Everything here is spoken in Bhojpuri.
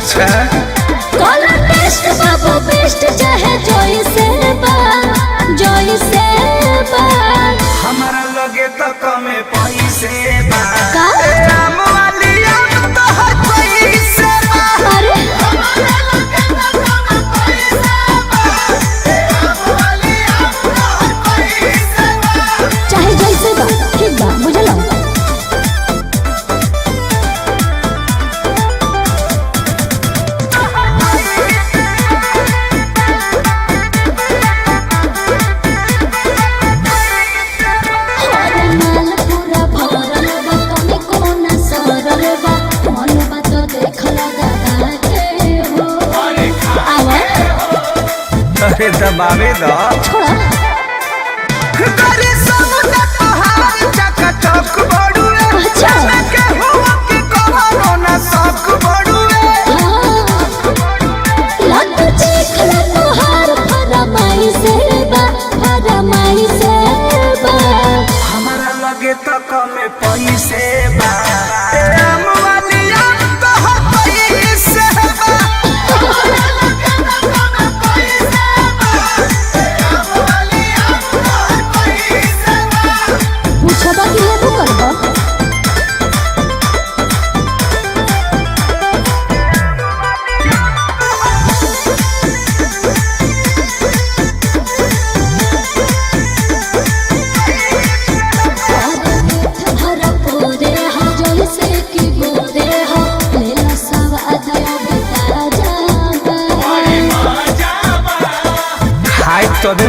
अच्छा कॉलर टेस्ट बाबू बेस्ट चाहे जैसे बा हमारा लगे तो कमे पैसे बा का राम वाली आम तो हर पैसे बा अरे चाहे जैसे बा ठीक बा बुझलो अरे दबावे दो छोड़ा गरी समुद्र पहाड़ चकचक बड़ुए अच्छा। के हुआ कि कहो ना शौक बड़ुए लड्डू चीखला तोहार फरमाई से बा हमारा लगे तो कमे पैसे बा राम वाली आम तो हर पैसे बा पूछबा कि लेबो करबो हरा पूरे हो जैसे कि गोरे हो लेला सवाद बेटा जाबा खाए तबे